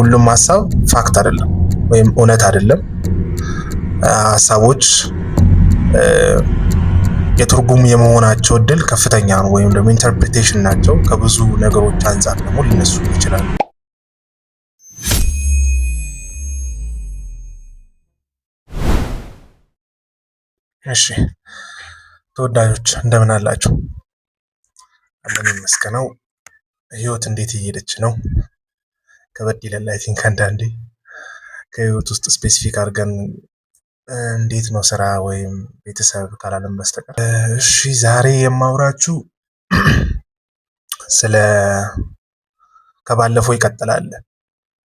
ሁሉም ሀሳብ ፋክት አይደለም ወይም እውነት አይደለም። ሀሳቦች የትርጉም የመሆናቸው እድል ከፍተኛ ነው፣ ወይም ደግሞ ኢንተርፕሪቴሽን ናቸው። ከብዙ ነገሮች አንጻር ደግሞ ሊነሱ ይችላሉ። እሺ ተወዳጆች እንደምን አላችሁ? አለን ይመስገነው። ህይወት እንዴት እየሄደች ነው? ከበድ ይላል። አይ ቲንክ አንዳንዴ ከህይወት ውስጥ ስፔሲፊክ አድርገን እንዴት ነው ስራ ወይም ቤተሰብ ካላለም በስተቀር። እሺ ዛሬ የማውራችሁ ስለ ከባለፈው ይቀጥላል።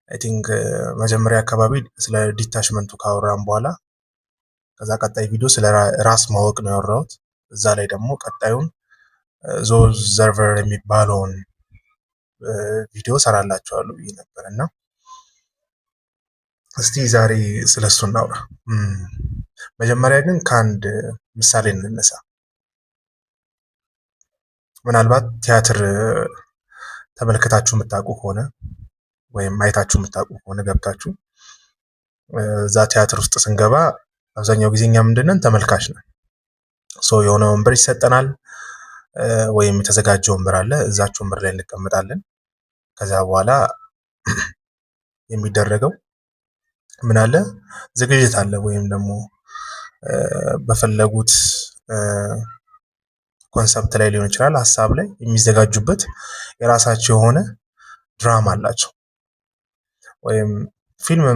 አይ ቲንክ መጀመሪያ አካባቢ ስለ ዲታችመንቱ ካወራን በኋላ ከዛ ቀጣይ ቪዲዮ ስለ ራስ ማወቅ ነው ያወራሁት። እዛ ላይ ደግሞ ቀጣዩን ዞብዘርቨር የሚባለውን ቪዲዮ ሰራላችኋለሁ ብዬ ነበር እና እስቲ ዛሬ ስለሱ እናውራ። መጀመሪያ ግን ከአንድ ምሳሌ እንነሳ። ምናልባት ቲያትር ተመልክታችሁ የምታውቁ ከሆነ ወይም አይታችሁ የምታውቁ ከሆነ ገብታችሁ እዛ ቲያትር ውስጥ ስንገባ አብዛኛው ጊዜ እኛ ምንድነን? ተመልካች ነን። የሆነ ወንበር ይሰጠናል ወይም የተዘጋጀ ወንበር አለ። እዛች ወንበር ላይ እንቀመጣለን። ከዛ በኋላ የሚደረገው ምን አለ? ዝግጅት አለ፣ ወይም ደግሞ በፈለጉት ኮንሰፕት ላይ ሊሆን ይችላል፣ ሀሳብ ላይ የሚዘጋጁበት የራሳቸው የሆነ ድራማ አላቸው። ወይም ፊልም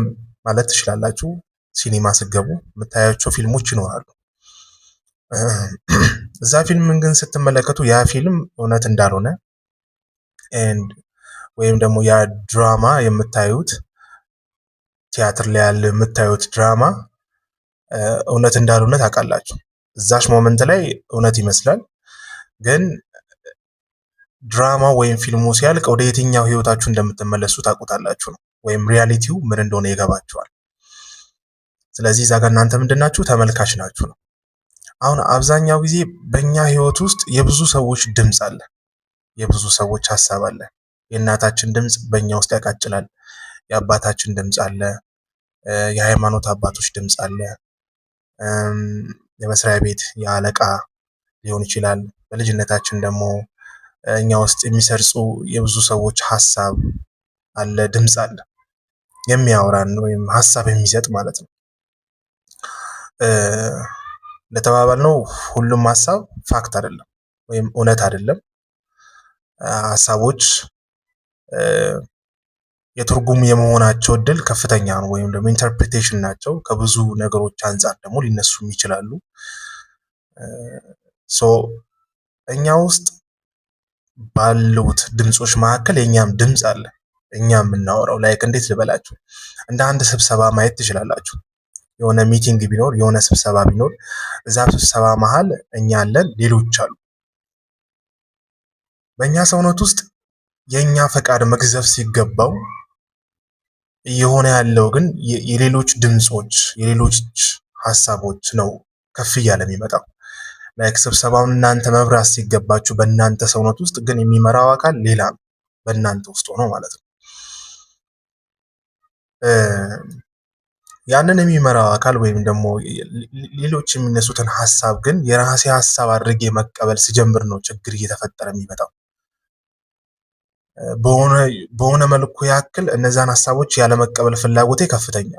ማለት ትችላላችሁ። ሲኒማ ስገቡ የምታያቸው ፊልሞች ይኖራሉ። እዛ ፊልምን ግን ስትመለከቱ ያ ፊልም እውነት እንዳልሆነ ወይም ደግሞ ያ ድራማ የምታዩት ቲያትር ላይ ያለ የምታዩት ድራማ እውነት እንዳልሆነ ታውቃላችሁ። እዛች ሞመንት ላይ እውነት ይመስላል፣ ግን ድራማ ወይም ፊልሙ ሲያልቅ ወደ የትኛው ህይወታችሁ እንደምትመለሱ ታውቁታላችሁ ነው፣ ወይም ሪያሊቲው ምን እንደሆነ ይገባችኋል። ስለዚህ እዛ ጋር እናንተ ምንድናችሁ? ተመልካች ናችሁ ነው። አሁን አብዛኛው ጊዜ በእኛ ህይወት ውስጥ የብዙ ሰዎች ድምፅ አለ፣ የብዙ ሰዎች ሀሳብ አለ። የእናታችን ድምፅ በእኛ ውስጥ ያቃጭላል። የአባታችን ድምፅ አለ፣ የሃይማኖት አባቶች ድምፅ አለ፣ የመስሪያ ቤት የአለቃ ሊሆን ይችላል። በልጅነታችን ደግሞ እኛ ውስጥ የሚሰርጹ የብዙ ሰዎች ሀሳብ አለ፣ ድምፅ አለ፣ የሚያወራን ወይም ሀሳብ የሚሰጥ ማለት ነው። እንደተባባልነው ሁሉም ሀሳብ ፋክት አይደለም ወይም እውነት አይደለም። ሀሳቦች የትርጉም የመሆናቸው እድል ከፍተኛ ነው፣ ወይም ደግሞ ኢንተርፕሪቴሽን ናቸው። ከብዙ ነገሮች አንጻር ደግሞ ሊነሱ ይችላሉ። እኛ ውስጥ ባሉት ድምጾች መካከል የኛም ድምፅ አለ፣ እኛ የምናወራው። ላይክ እንዴት ልበላችሁ፣ እንደ አንድ ስብሰባ ማየት ትችላላችሁ። የሆነ ሚቲንግ ቢኖር፣ የሆነ ስብሰባ ቢኖር፣ እዛ ስብሰባ መሃል እኛ አለን፣ ሌሎች አሉ። በእኛ ሰውነት ውስጥ የኛ ፈቃድ መግዘፍ ሲገባው እየሆነ ያለው ግን የሌሎች ድምጾች፣ የሌሎች ሀሳቦች ነው ከፍ እያለ የሚመጣው። ላይክ ስብሰባውን እናንተ መብራት ሲገባችሁ በእናንተ ሰውነት ውስጥ ግን የሚመራው አካል ሌላ ነው፣ በእናንተ ውስጥ ሆኖ ማለት ነው። ያንን የሚመራው አካል ወይም ደግሞ ሌሎች የሚነሱትን ሀሳብ ግን የራሴ ሀሳብ አድርጌ መቀበል ሲጀምር ነው ችግር እየተፈጠረ የሚመጣው። በሆነ መልኩ ያክል እነዛን ሀሳቦች ያለመቀበል ፍላጎቴ ከፍተኛ፣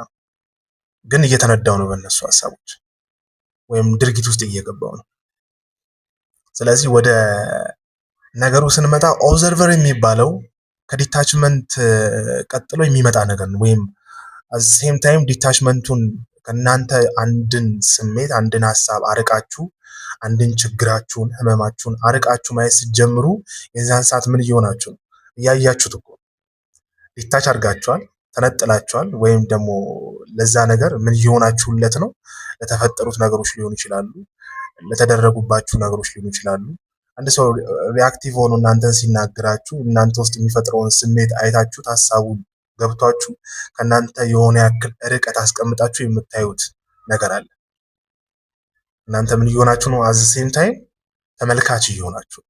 ግን እየተነዳው ነው በእነሱ ሀሳቦች ወይም ድርጊት ውስጥ እየገባው ነው። ስለዚህ ወደ ነገሩ ስንመጣ ኦብዘርቨር የሚባለው ከዲታችመንት ቀጥሎ የሚመጣ ነገር ነው። ወይም ሴም ታይም ዲታችመንቱን ከእናንተ አንድን ስሜት፣ አንድን ሀሳብ አርቃችሁ፣ አንድን ችግራችሁን፣ ህመማችሁን አርቃችሁ ማየት ስትጀምሩ የዛን ሰዓት ምን እየሆናችሁ ነው? እያያችሁት እኮ ዲታች አድርጋችኋል፣ ተነጥላችኋል። ወይም ደግሞ ለዛ ነገር ምን እየሆናችሁለት ነው? ለተፈጠሩት ነገሮች ሊሆኑ ይችላሉ፣ ለተደረጉባችሁ ነገሮች ሊሆኑ ይችላሉ። አንድ ሰው ሪአክቲቭ ሆኖ እናንተን ሲናገራችሁ እናንተ ውስጥ የሚፈጥረውን ስሜት አይታችሁ ሀሳቡን ገብቷችሁ ከእናንተ የሆነ ያክል ርቀት አስቀምጣችሁ የምታዩት ነገር አለ። እናንተ ምን እየሆናችሁ ነው? አዝ ሴም ታይም ተመልካች እየሆናችሁ።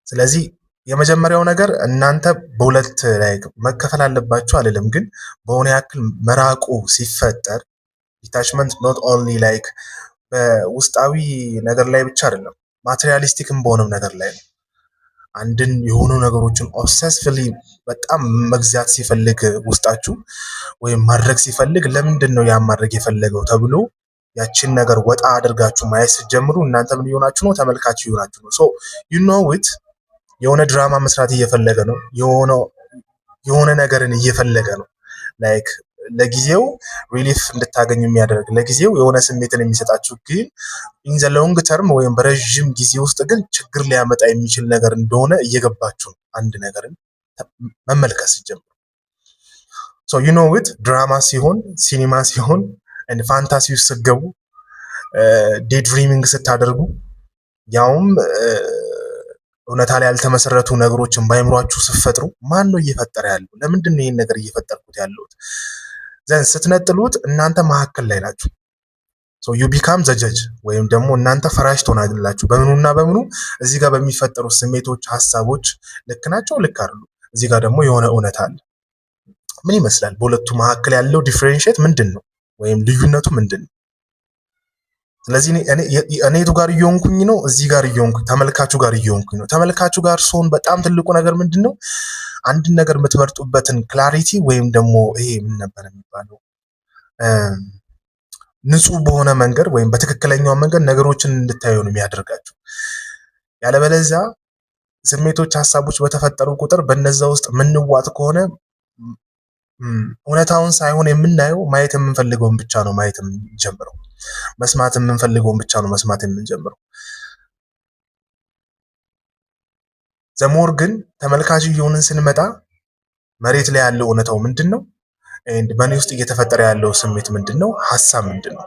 ስለዚህ የመጀመሪያው ነገር እናንተ በሁለት ላይ መከፈል አለባችሁ አልልም፣ ግን በሆነ ያክል መራቁ ሲፈጠር ዲታችመንት ኖት ኦንሊ ላይክ በውስጣዊ ነገር ላይ ብቻ አይደለም፣ ማቴሪያሊስቲክም በሆነም ነገር ላይ ነው። አንድን የሆኑ ነገሮችን ኦብሰስፍሊ በጣም መግዛት ሲፈልግ ውስጣችሁ ወይም ማድረግ ሲፈልግ ለምንድን ነው ያን ማድረግ የፈለገው ተብሎ ያችን ነገር ወጣ አድርጋችሁ ማየት ስትጀምሩ እናንተ ምን ይሆናችሁ ነው? ተመልካች ይሆናችሁ ነው። ሶ ዩ ኖ ኢት የሆነ ድራማ መስራት እየፈለገ ነው። የሆነ ነገርን እየፈለገ ነው። ላይክ ለጊዜው ሪሊፍ እንድታገኙ የሚያደርግ ለጊዜው የሆነ ስሜትን የሚሰጣችሁ ግን ኢን ዘ ሎንግ ተርም ወይም በረዥም ጊዜ ውስጥ ግን ችግር ሊያመጣ የሚችል ነገር እንደሆነ እየገባችሁ አንድ ነገርን መመልከት ሲጀምሩ ሶ ዩ ኖ ኢት ድራማ ሲሆን ሲኒማ ሲሆን እንደ ፋንታሲ ውስጥ ስትገቡ ዴይ ድሪሚንግ ስታደርጉ ያውም እውነታ ላይ ያልተመሰረቱ ነገሮችን ባይምሯችሁ ስትፈጥሩ ማን ነው እየፈጠረ ያለው? ለምንድን ነው ይሄን ነገር እየፈጠርኩት ያለሁት? ዘን ስትነጥሉት እናንተ መሀከል ላይ ናችሁ። ሶ ዩ ቢካም ዘ ጀጅ ወይም ደግሞ እናንተ ፈራሽ ትሆናላችሁ። በምኑና በምኑ እዚህ ጋር በሚፈጠሩ ስሜቶች፣ ሀሳቦች ልክ ናቸው፣ ልክ አይደሉ? እዚህ ጋር ደግሞ የሆነ እውነት አለ። ምን ይመስላል? በሁለቱ መሀከል ያለው ዲፍሬንሺየት ምንድን ነው? ወይም ልዩነቱ ምንድን ነው? ስለዚህ እኔ ቱ ጋር እየሆንኩኝ ነው፣ እዚህ ጋር እየሆንኩኝ ተመልካቹ ጋር እየሆንኩኝ ነው። ተመልካቹ ጋር ሲሆን በጣም ትልቁ ነገር ምንድን ነው? አንድን ነገር የምትመርጡበትን ክላሪቲ ወይም ደግሞ ይሄ ምን ነበር የሚባለው ንጹህ በሆነ መንገድ ወይም በትክክለኛው መንገድ ነገሮችን እንድታዩ ነው የሚያደርጋችሁ። ያለበለዚያ ስሜቶች፣ ሀሳቦች በተፈጠሩ ቁጥር በነዛ ውስጥ ምንዋጥ ከሆነ እውነታውን ሳይሆን የምናየው ማየት የምንፈልገውን ብቻ ነው ማየት የምንጀምረው። መስማት የምንፈልገውን ብቻ ነው መስማት የምንጀምረው። ዘሞር ግን ተመልካች እየሆንን ስንመጣ መሬት ላይ ያለው እውነታው ምንድን ነው? በእኔ ውስጥ እየተፈጠረ ያለው ስሜት ምንድን ነው? ሀሳብ ምንድን ነው?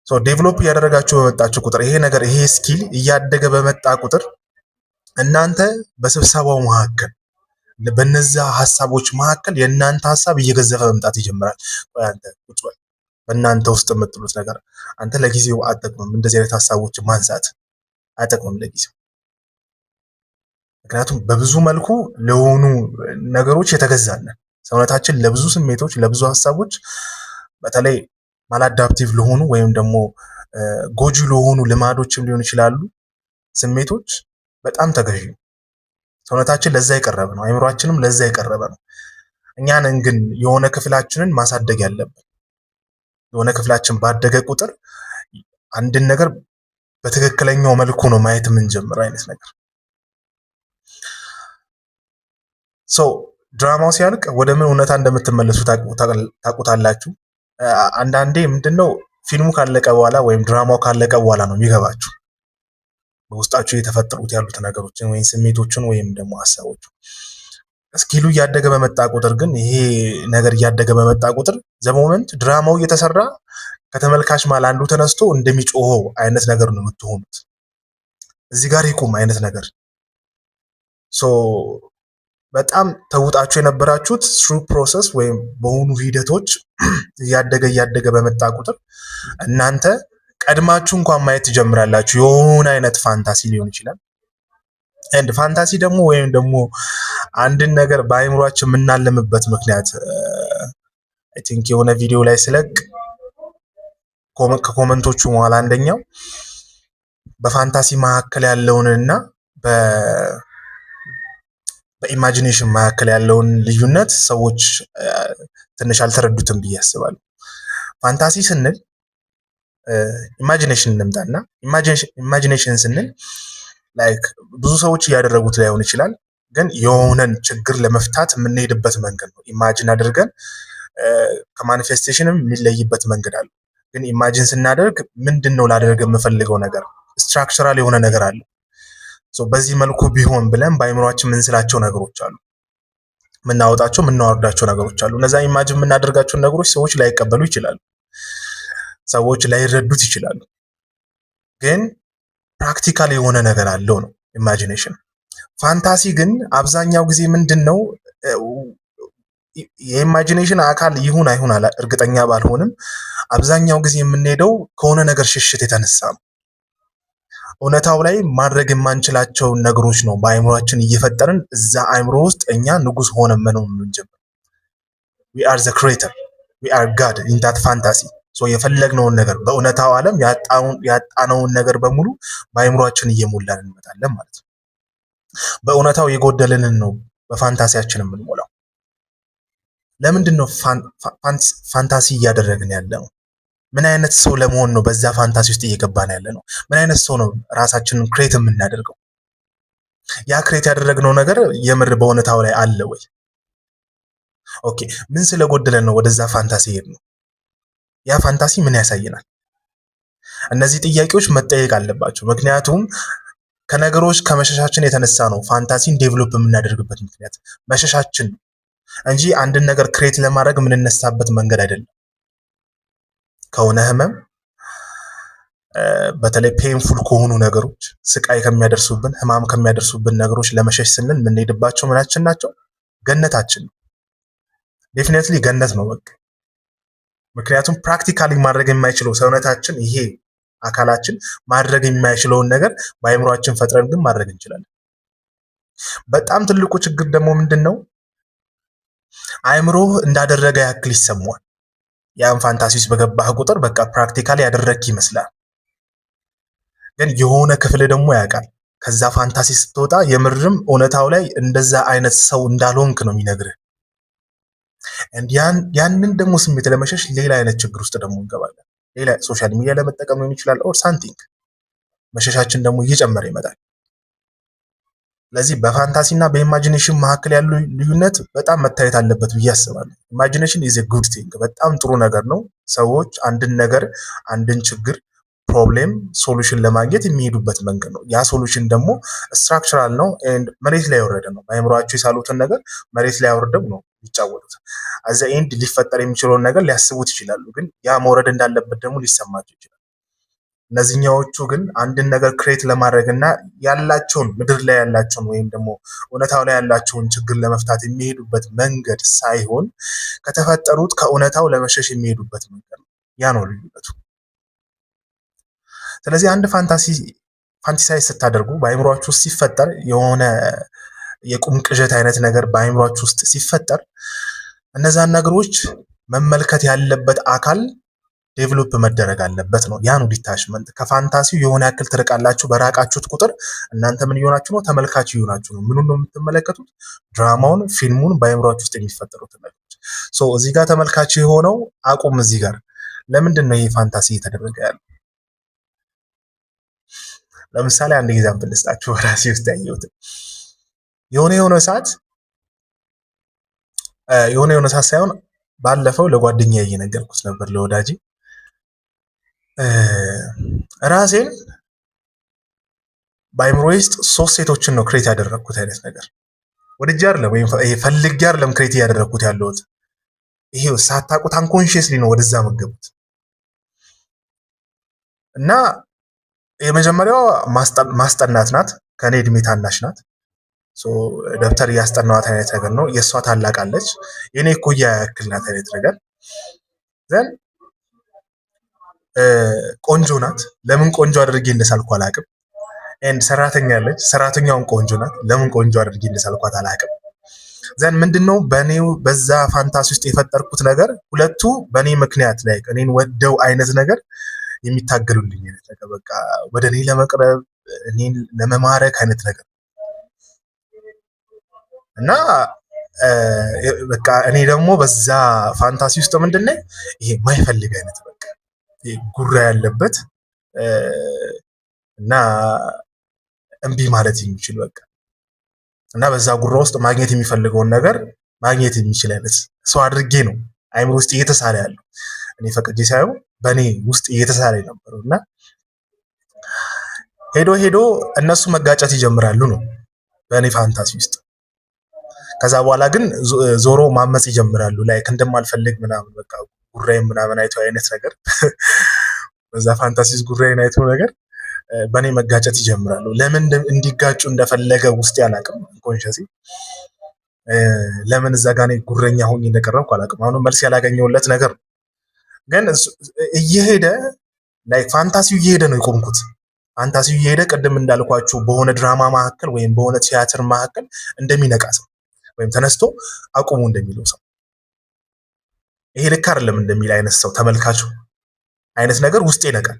ሶ ዴቨሎፕ እያደረጋችሁ በመጣችሁ ቁጥር ይሄ ነገር ይሄ ስኪል እያደገ በመጣ ቁጥር እናንተ በስብሰባው መካከል በነዛ ሀሳቦች መካከል የእናንተ ሀሳብ እየገዘፈ መምጣት ይጀምራል። አንተ ቁጭ በል በእናንተ ውስጥ የምትሉት ነገር አንተ ለጊዜው አጠቅምም፣ እንደዚህ አይነት ሀሳቦችን ማንሳት አጠቅምም ለጊዜው። ምክንያቱም በብዙ መልኩ ለሆኑ ነገሮች የተገዛለን ሰውነታችን ለብዙ ስሜቶች፣ ለብዙ ሀሳቦች በተለይ ማላዳፕቲቭ ለሆኑ ወይም ደግሞ ጎጂ ለሆኑ ልማዶችም ሊሆን ይችላሉ ስሜቶች በጣም ተገዢ ነው። ሰውነታችን ለዛ የቀረበ ነው። አይምሯችንም ለዛ የቀረበ ነው። እኛንን ግን የሆነ ክፍላችንን ማሳደግ ያለብን። የሆነ ክፍላችን ባደገ ቁጥር አንድን ነገር በትክክለኛው መልኩ ነው ማየት የምንጀምረው አይነት ነገር። ሶ ድራማው ሲያልቅ ወደ ምን እውነታ እንደምትመለሱ ታውቁታላችሁ። አንዳንዴ ምንድነው ፊልሙ ካለቀ በኋላ ወይም ድራማው ካለቀ በኋላ ነው የሚገባችሁ በውስጣችሁ የተፈጠሩት ያሉት ነገሮችን ወይም ስሜቶችን ወይም ደግሞ ሀሳቦች። ስኪሉ እያደገ በመጣ ቁጥር ግን ይሄ ነገር እያደገ በመጣ ቁጥር ዘሞመንት ድራማው እየተሰራ ከተመልካች ማል አንዱ ተነስቶ እንደሚጮኸው አይነት ነገር ነው የምትሆኑት። እዚህ ጋር ይቁም አይነት ነገር። ሶ በጣም ተውጣችሁ የነበራችሁት ስሩ ፕሮሰስ ወይም በሆኑ ሂደቶች እያደገ በመጣ ቁጥር እናንተ ቀድማችሁ እንኳን ማየት ትጀምራላችሁ። የሆነ አይነት ፋንታሲ ሊሆን ይችላል። አንድ ፋንታሲ ደግሞ ወይም ደግሞ አንድን ነገር በአይምሯችን የምናለምበት ምክንያት አይ ቲንክ የሆነ ቪዲዮ ላይ ስለቅ ከኮመንቶቹ መሃል አንደኛው በፋንታሲ መካከል ያለውንና በኢማጂኔሽን መካከል ያለውን ልዩነት ሰዎች ትንሽ አልተረዱትም ብዬ አስባለሁ። ፋንታሲ ስንል ኢማጂኔሽን እንምጣና ኢማጂኔሽን ስንል ላይክ ብዙ ሰዎች እያደረጉት ላይሆን ይችላል፣ ግን የሆነን ችግር ለመፍታት የምንሄድበት መንገድ ነው። ኢማጂን አድርገን ከማኒፌስቴሽንም የሚለይበት መንገድ አለ። ግን ኢማጂን ስናደርግ ምንድን ነው ላደርግ የምፈልገው ነገር ስትራክቸራል የሆነ ነገር አለ። ሶ በዚህ መልኩ ቢሆን ብለን በአይምሯችን የምንስላቸው ነገሮች አሉ፣ የምናወጣቸው የምናወርዳቸው ነገሮች አሉ። እነዛ ኢማጂን የምናደርጋቸውን ነገሮች ሰዎች ላይቀበሉ ይችላሉ፣ ሰዎች ላይረዱት ይችላሉ። ግን ፕራክቲካል የሆነ ነገር አለው ነው ኢማጂኔሽን። ፋንታሲ ግን አብዛኛው ጊዜ ምንድን ነው የኢማጂኔሽን አካል ይሁን አይሁን እርግጠኛ ባልሆንም አብዛኛው ጊዜ የምንሄደው ከሆነ ነገር ሽሽት የተነሳ ነው። እውነታው ላይ ማድረግ የማንችላቸውን ነገሮች ነው በአእምሯችን እየፈጠርን እዛ አእምሮ ውስጥ እኛ ንጉስ ሆነን መኖር የምንጀምር። we are the creator, we are God in that fantasy. የፈለግነውን ነገር በእውነታው ዓለም ያጣነውን ነገር በሙሉ በአእምሯችን እየሞላን እንመጣለን ማለት ነው። በእውነታው የጎደለንን ነው በፋንታሲያችን የምንሞላው። ለምንድን ነው ፋንታሲ እያደረግን ያለው? ምን አይነት ሰው ለመሆን ነው በዛ ፋንታሲ ውስጥ እየገባን ያለ ነው? ምን አይነት ሰው ነው ራሳችንን ክሬት የምናደርገው? ያ ክሬት ያደረግነው ነገር የምር በእውነታው ላይ አለ ወይ? ኦኬ፣ ምን ስለጎደለን ነው ወደዛ ፋንታሲ ሄድ ነው? ያ ፋንታሲ ምን ያሳየናል? እነዚህ ጥያቄዎች መጠየቅ አለባቸው። ምክንያቱም ከነገሮች ከመሸሻችን የተነሳ ነው ፋንታሲን ዴቨሎፕ የምናደርግበት ምክንያት መሸሻችን እንጂ አንድን ነገር ክሬት ለማድረግ የምንነሳበት መንገድ አይደለም። ከሆነ ህመም በተለይ ፔንፉል ከሆኑ ነገሮች፣ ስቃይ ከሚያደርሱብን፣ ህማም ከሚያደርሱብን ነገሮች ለመሸሽ ስንል የምንሄድባቸው ምናችን ናቸው? ገነታችን ነው። ዴፊኒትሊ ገነት ነው በቃ። ምክንያቱም ፕራክቲካሊ ማድረግ የማይችለው ሰውነታችን ይሄ አካላችን ማድረግ የማይችለውን ነገር በአእምሯችን ፈጥረን ግን ማድረግ እንችላለን። በጣም ትልቁ ችግር ደግሞ ምንድነው? አእምሮ እንዳደረገ ያክል ይሰማዋል። ያን ፋንታሲ ውስጥ በገባህ ቁጥር በቃ ፕራክቲካሊ ያደረግክ ይመስላል። ግን የሆነ ክፍል ደግሞ ያውቃል ከዛ ፋንታሲ ስትወጣ የምርም እውነታው ላይ እንደዛ አይነት ሰው እንዳልሆንክ ነው የሚነግርህ። ያንን ደግሞ ስሜት ለመሸሽ ሌላ አይነት ችግር ውስጥ ደግሞ እንገባለን። ሌላ ሶሻል ሚዲያ ለመጠቀም ሊሆን ይችላል ኦር ሳምቲንግ። መሸሻችን ደግሞ እየጨመረ ይመጣል። ስለዚህ በፋንታሲ እና በኢማጂኔሽን መካከል ያለው ልዩነት በጣም መታየት አለበት ብዬ አስባለሁ። ኢማጂኔሽን ኢዝ ኤ ጉድ ቲንግ፣ በጣም ጥሩ ነገር ነው። ሰዎች አንድን ነገር፣ አንድን ችግር፣ ፕሮብሌም ሶሉሽን ለማግኘት የሚሄዱበት መንገድ ነው። ያ ሶሉሽን ደግሞ ስትራክቸራል ነው ኤንድ መሬት ላይ ያወረደ ነው። በአእምሯቸው የሳሉትን ነገር መሬት ላይ ያወርደው ነው ይጫወቱት። አዘ ኤንድ ሊፈጠር የሚችለውን ነገር ሊያስቡት ይችላሉ፣ ግን ያ መውረድ እንዳለበት ደግሞ ሊሰማቸው ይችላል። እነዚህኛዎቹ ግን አንድን ነገር ክሬት ለማድረግ እና ያላቸውን ምድር ላይ ያላቸውን ወይም ደግሞ እውነታው ላይ ያላቸውን ችግር ለመፍታት የሚሄዱበት መንገድ ሳይሆን ከተፈጠሩት ከእውነታው ለመሸሽ የሚሄዱበት መንገድ ነው። ያ ነው ልዩነቱ። ስለዚህ አንድ ፋንታሳይዝ ስታደርጉ በአእምሯችሁ ውስጥ ሲፈጠር የሆነ የቁም ቅዠት አይነት ነገር በአእምሯችሁ ውስጥ ሲፈጠር እነዛን ነገሮች መመልከት ያለበት አካል ዴቨሎፕ መደረግ አለበት ነው። ያ ነው ዲታችመንት። ከፋንታሲው የሆነ ያክል ትርቃላችሁ። በራቃችሁት ቁጥር እናንተ ምን እየሆናችሁ ነው? ተመልካች እየሆናችሁ ነው። ምኑን ነው የምትመለከቱት? ድራማውን፣ ፊልሙን፣ በአእምሯችሁ ውስጥ የሚፈጠሩት ነገሮች። እዚህ ጋር ተመልካች የሆነው አቁም። እዚህ ጋር ለምንድን ነው ይሄ ፋንታሲ እየተደረገ ያለው? ለምሳሌ አንድ ኤግዛምፕል ልስጣችሁ በራሴ ውስጥ ያየሁትን። የሆነ ሰዓት ሳይሆን ባለፈው ለጓደኛዬ እየነገርኩት ነበር፣ ለወዳጄ ራሴን በአእምሮ ውስጥ 3 ሴቶችን ነው ክሬት ያደረኩት አይነት ነገር ወድጄ አይደለም ወይም ፈልጌ አይደለም ክሬት ያደረኩት ያለሁት። ይሄው ሳታውቁት አንኮንሺየስሊ ነው ወደዛ መገቡት። እና የመጀመሪያው ማስጠናት ናት። ከኔ እድሜ ታናሽ ናት። ደብተር እያስጠናዋት አይነት ነገር ነው። የእሷ ታላቅ አለች፣ የኔ እኩያ ያክል ናት አይነት ነገር። ዘን ቆንጆ ናት። ለምን ቆንጆ አድርጌ እንደሳልኩ አላውቅም። ኤንድ ሰራተኛ አለች፣ ሰራተኛውን ቆንጆ ናት። ለምን ቆንጆ አድርጌ እንደሳልኳት አላውቅም። ዘን ምንድነው በኔው በዛ ፋንታሲ ውስጥ የፈጠርኩት ነገር ሁለቱ በኔ ምክንያት ላይ እኔን ወደው አይነት ነገር የሚታገሉልኝ አይነት ነገር፣ በቃ ወደ እኔ ለመቅረብ እኔን ለመማረክ አይነት ነገር እና በቃ እኔ ደግሞ በዛ ፋንታሲ ውስጥ ምንድነው ይሄ ማይፈልግ አይነት በቃ ጉራ ያለበት እና እምቢ ማለት የሚችል በቃ እና በዛ ጉራ ውስጥ ማግኘት የሚፈልገውን ነገር ማግኘት የሚችል አይነት ሰው አድርጌ ነው አእምሮ ውስጥ እየተሳለ ያለው። እኔ ፈቅጄ ሳይሆን በእኔ ውስጥ እየተሳለ ነበረው። እና ሄዶ እነሱ መጋጨት ይጀምራሉ ነው በእኔ ፋንታሲ ውስጥ። ከዛ በኋላ ግን ዞሮ ማመጽ ይጀምራሉ። ላይክ እንደማልፈልግ ምናምን በቃ ጉራዬን ምናምን አይቶ አይነት ነገር በዛ ፋንታሲ ውስጥ ጉራዬን አይቶ ነገር በእኔ መጋጨት ይጀምራሉ። ለምን እንዲጋጩ እንደፈለገ ውስጥ ያላቅም ኮንሸሲ ለምን እዛ ጋር እኔ ጉረኛ ሆኜ እንደቀረብኩ አላቅም። አሁን መልስ ያላገኘሁለት ነገር ነው። ግን እየሄደ ላይክ ፋንታሲው እየሄደ ነው የቆምኩት። ፋንታሲው እየሄደ ቅድም እንዳልኳችሁ በሆነ ድራማ መካከል ወይም በሆነ ቲያትር መካከል እንደሚነቃ ሰው ወይም ተነስቶ አቁሙ እንደሚለው ሰው ይሄ ልክ አይደለም እንደሚል አይነት ሰው ተመልካቹ አይነት ነገር ውስጥ ይነቃል።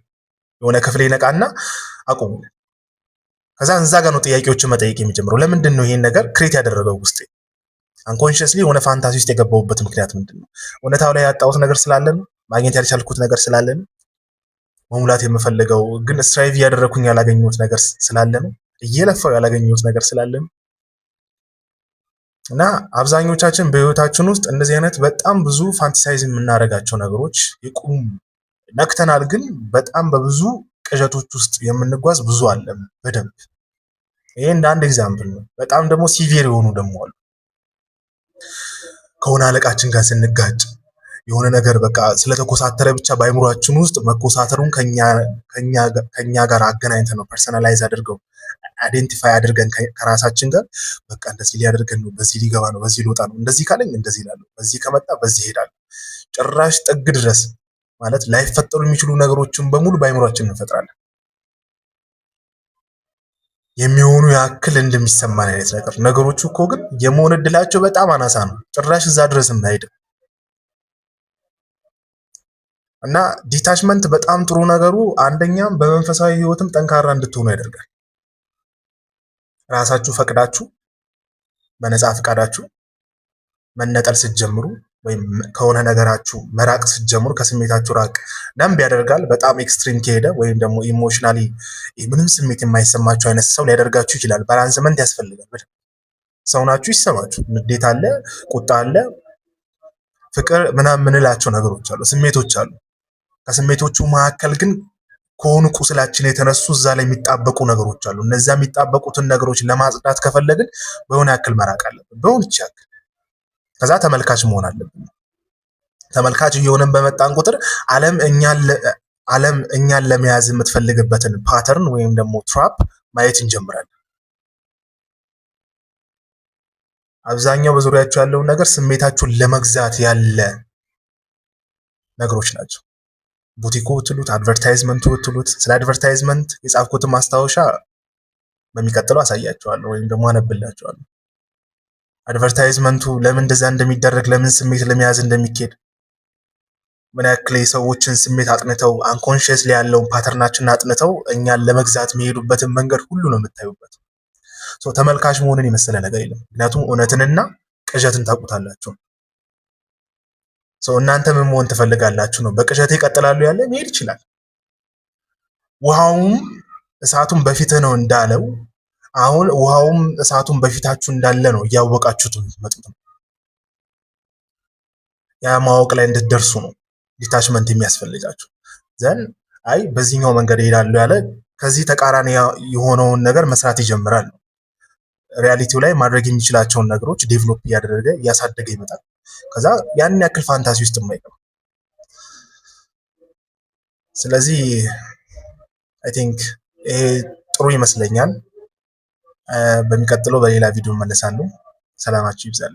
የሆነ ክፍል ይነቃና አቁሙ። ከዛ እዛ ጋር ነው ጥያቄዎችን መጠየቅ የሚጀምረው። ለምንድን ነው ይሄን ነገር ክሬት ያደረገው ውስጤ? አንኮንሽስሊ የሆነ ፋንታሲ ውስጥ የገባሁበት ምክንያት ምንድን ነው? እውነታው ላይ ያጣሁት ነገር ስላለ ነው? ማግኘት ያልቻልኩት ነገር ስላለ ነው? መሙላት የምፈልገው ግን ስትራይቭ እያደረኩኝ ያላገኘሁት ነገር ስላለ ነው? እየለፋው ያላገኘሁት ነገር ስላለ ነው? እና አብዛኞቻችን በህይወታችን ውስጥ እንደዚህ አይነት በጣም ብዙ ፋንቲሳይዝ የምናደርጋቸው ነገሮች ይቁም ነክተናል፣ ግን በጣም በብዙ ቅዠቶች ውስጥ የምንጓዝ ብዙ አለ በደንብ። ይሄ እንደ አንድ ኤግዛምፕል ነው። በጣም ደግሞ ሲቪር የሆኑ ደግሞ አሉ። ከሆነ አለቃችን ጋር ስንጋጭ የሆነ ነገር በቃ ስለተኮሳተረ ብቻ በአይምሯችን ውስጥ መኮሳተሩን ከኛ ጋር አገናኝተን ነው ፐርሰናላይዝ አድርገው አይዴንቲፋይ አድርገን ከራሳችን ጋር በቃ እንደዚህ ሊያደርገን ነው፣ በዚህ ሊገባ ነው፣ በዚህ ሊወጣ ነው፣ እንደዚህ ካለኝ እንደዚህ እላለሁ፣ በዚህ ከመጣ በዚህ እሄዳለሁ። ጭራሽ ጥግ ድረስ ማለት ላይፈጠሩ የሚችሉ ነገሮችን በሙሉ በአይምሯችን እንፈጥራለን። የሚሆኑ ያክል እንደሚሰማን አይነት ነገር። ነገሮቹ እኮ ግን የመሆን እድላቸው በጣም አናሳ ነው። ጭራሽ እዛ ድረስ አይሄድም። እና ዲታችመንት በጣም ጥሩ ነገሩ አንደኛም በመንፈሳዊ ህይወትም ጠንካራ እንድትሆኑ ያደርጋል። ራሳችሁ ፈቅዳችሁ በነፃ ፈቃዳችሁ መነጠል ስትጀምሩ ወይም ከሆነ ነገራችሁ መራቅ ስትጀምሩ ከስሜታችሁ ራቅ ነምብ ያደርጋል። በጣም ኤክስትሪም ከሄደ ወይም ደግሞ ኢሞሽናሊ ምንም ስሜት የማይሰማችሁ አይነት ሰው ሊያደርጋችሁ ይችላል። ባላንስመንት ያስፈልጋል። ሰው ናችሁ፣ ይሰማችሁ። ንዴት አለ፣ ቁጣ አለ፣ ፍቅር ምናምን የምንላቸው ነገሮች አሉ፣ ስሜቶች አሉ። ከስሜቶቹ መካከል ግን ከሆኑ ቁስላችን የተነሱ እዛ ላይ የሚጣበቁ ነገሮች አሉ። እነዚያ የሚጣበቁትን ነገሮች ለማጽዳት ከፈለግን በሆነ ያክል መራቅ አለብን፣ በሆነች ያክል። ከዛ ተመልካች መሆን አለብን። ተመልካች እየሆነን በመጣን ቁጥር ዓለም እኛን ለመያዝ የምትፈልግበትን ፓተርን ወይም ደግሞ ትራፕ ማየት እንጀምራለን። አብዛኛው በዙሪያችሁ ያለውን ነገር ስሜታችሁን ለመግዛት ያለ ነገሮች ናቸው። ቡቲኮ ብትሉት፣ አድቨርታይዝመንቱ ብትሉት። ስለ አድቨርታይዝመንት የጻፍኩትን ማስታወሻ በሚቀጥለው አሳያቸዋለሁ ወይም ደግሞ አነብላቸዋለሁ። አድቨርታይዝመንቱ ለምን እንደዛ እንደሚደረግ፣ ለምን ስሜት ለመያዝ እንደሚኬድ፣ ምን ያክል የሰዎችን ስሜት አጥንተው አንኮንሽስ ላይ ያለውን ፓተርናችንን አጥንተው እኛን ለመግዛት የሚሄዱበትን መንገድ ሁሉ ነው የምታዩበት። ተመልካች መሆንን የመሰለ ነገር የለም። ምክንያቱም እውነትንና ቅዠትን ታውቁታላችሁ። እናንተ ምን መሆን ትፈልጋላችሁ ነው? በቅዠት ይቀጥላሉ ያለ መሄድ ይችላል። ውሃውም እሳቱን በፊትህ ነው እንዳለው አሁን ውሃውም እሳቱን በፊታችሁ እንዳለ ነው እያወቃችሁት የምትመጡት ነው። ያ ማወቅ ላይ እንድትደርሱ ነው ዲታችመንት የሚያስፈልጋችሁ። ዘን አይ በዚህኛው መንገድ ይሄዳሉ ያለ ከዚህ ተቃራኒ የሆነውን ነገር መስራት ይጀምራል ነው። ሪያሊቲው ላይ ማድረግ የሚችላቸውን ነገሮች ዴቨሎፕ እያደረገ እያሳደገ ይመጣል። ከዛ ያን ያክል ፋንታሲ ውስጥ የማይገባ። ስለዚህ አይ ቲንክ ይሄ ጥሩ ይመስለኛል። በሚቀጥለው በሌላ ቪዲዮ መለሳለሁ። ሰላማችሁ ይብዛል።